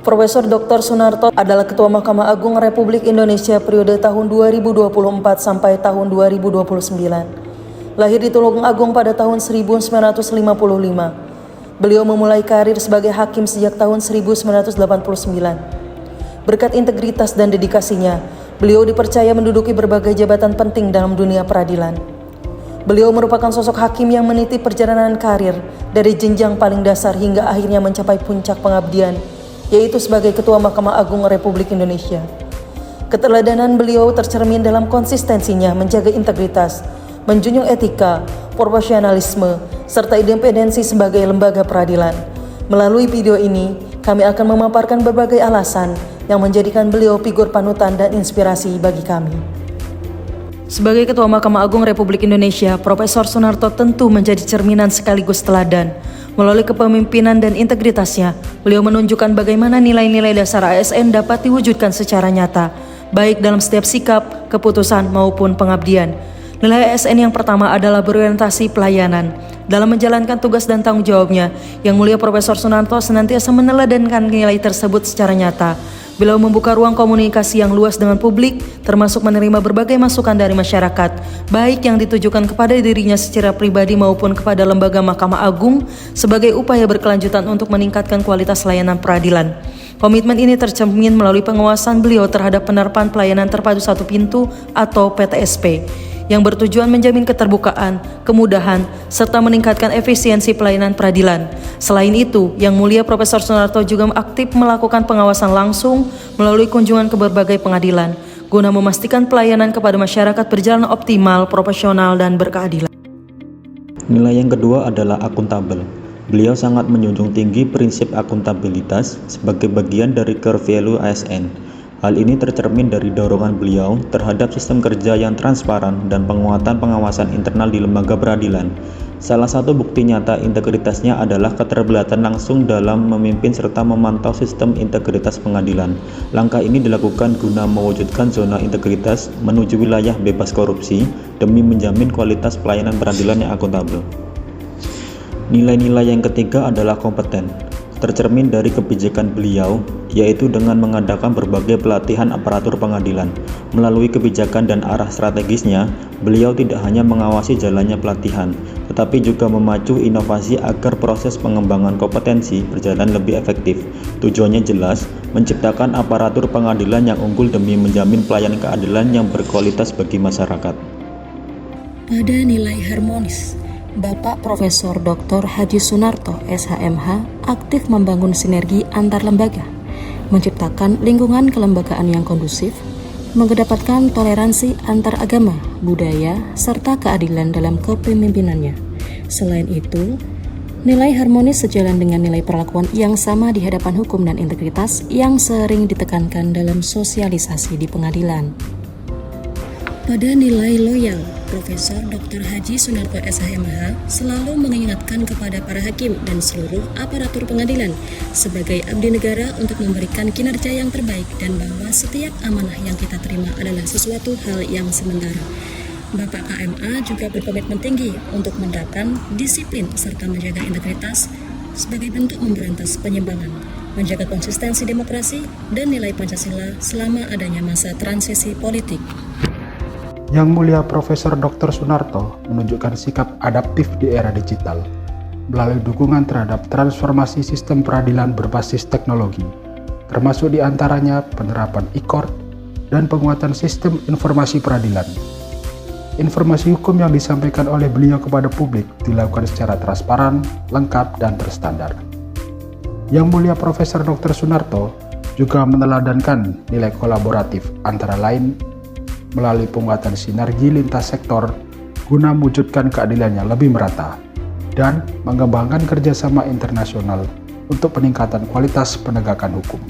Profesor Dr. Sunarto adalah Ketua Mahkamah Agung Republik Indonesia periode tahun 2024 sampai tahun 2029. Lahir di Tulungagung pada tahun 1955. Beliau memulai karir sebagai hakim sejak tahun 1989. Berkat integritas dan dedikasinya, beliau dipercaya menduduki berbagai jabatan penting dalam dunia peradilan. Beliau merupakan sosok hakim yang meniti perjalanan karir dari jenjang paling dasar hingga akhirnya mencapai puncak pengabdian, yaitu sebagai Ketua Mahkamah Agung Republik Indonesia. Keteladanan beliau tercermin dalam konsistensinya menjaga integritas, menjunjung etika, profesionalisme, serta independensi sebagai lembaga peradilan. Melalui video ini, kami akan memaparkan berbagai alasan yang menjadikan beliau figur panutan dan inspirasi bagi kami. Sebagai Ketua Mahkamah Agung Republik Indonesia, Profesor Sunarto tentu menjadi cerminan sekaligus teladan. Melalui kepemimpinan dan integritasnya, beliau menunjukkan bagaimana nilai-nilai dasar ASN dapat diwujudkan secara nyata, baik dalam setiap sikap, keputusan, maupun pengabdian. Nilai ASN yang pertama adalah berorientasi pelayanan. Dalam menjalankan tugas dan tanggung jawabnya, Yang Mulia Profesor Sunarto senantiasa meneladankan nilai tersebut secara nyata. Beliau membuka ruang komunikasi yang luas dengan publik, termasuk menerima berbagai masukan dari masyarakat, baik yang ditujukan kepada dirinya secara pribadi maupun kepada lembaga Mahkamah Agung, sebagai upaya berkelanjutan untuk meningkatkan kualitas layanan peradilan. Komitmen ini tercermin melalui pengawasan beliau terhadap penerapan pelayanan terpadu satu pintu atau PTSP, yang bertujuan menjamin keterbukaan, kemudahan, serta meningkatkan efisiensi pelayanan peradilan. Selain itu, Yang Mulia Profesor Sunarto juga aktif melakukan pengawasan langsung melalui kunjungan ke berbagai pengadilan, guna memastikan pelayanan kepada masyarakat berjalan optimal, profesional, dan berkeadilan. Nilai yang kedua adalah akuntabel. Beliau sangat menjunjung tinggi prinsip akuntabilitas sebagai bagian dari core value ASN. Hal ini tercermin dari dorongan beliau terhadap sistem kerja yang transparan dan penguatan pengawasan internal di lembaga peradilan. Salah satu bukti nyata integritasnya adalah keterlibatan langsung dalam memimpin serta memantau sistem integritas pengadilan. Langkah ini dilakukan guna mewujudkan zona integritas menuju wilayah bebas korupsi demi menjamin kualitas pelayanan peradilan yang akuntabel. Nilai-nilai yang ketiga adalah kompeten. Tercermin dari kebijakan beliau, yaitu dengan mengadakan berbagai pelatihan aparatur pengadilan. Melalui kebijakan dan arah strategisnya, beliau tidak hanya mengawasi jalannya pelatihan, tetapi juga memacu inovasi agar proses pengembangan kompetensi berjalan lebih efektif. Tujuannya jelas, menciptakan aparatur pengadilan yang unggul demi menjamin pelayanan keadilan yang berkualitas bagi masyarakat. Pada nilai harmonis, Bapak Profesor Dr. Haji Sunarto, SHMH, aktif membangun sinergi antar lembaga, menciptakan lingkungan kelembagaan yang kondusif, mengedepankan toleransi antar agama, budaya, serta keadilan dalam kepemimpinannya. Selain itu, nilai harmonis sejalan dengan nilai perlakuan yang sama di hadapan hukum dan integritas yang sering ditekankan dalam sosialisasi di pengadilan. Pada nilai loyal, Profesor Dr. Haji Sunarto SHMH selalu mengingatkan kepada para hakim dan seluruh aparatur pengadilan sebagai abdi negara untuk memberikan kinerja yang terbaik dan bahwa setiap amanah yang kita terima adalah sesuatu hal yang sementara. Bapak KMA juga berkomitmen tinggi untuk menerapkan disiplin serta menjaga integritas sebagai bentuk memberantas penyimpangan, menjaga konsistensi demokrasi dan nilai Pancasila selama adanya masa transisi politik. Yang Mulia Profesor Dr. Sunarto menunjukkan sikap adaptif di era digital melalui dukungan terhadap transformasi sistem peradilan berbasis teknologi, termasuk diantaranya penerapan e-court dan penguatan sistem informasi peradilan. Informasi hukum yang disampaikan oleh beliau kepada publik dilakukan secara transparan, lengkap, dan terstandar. Yang Mulia Profesor Dr. Sunarto juga meneladankan nilai kolaboratif antara lain melalui penguatan sinergi lintas sektor guna mewujudkan keadilan yang lebih merata dan mengembangkan kerjasama internasional untuk peningkatan kualitas penegakan hukum.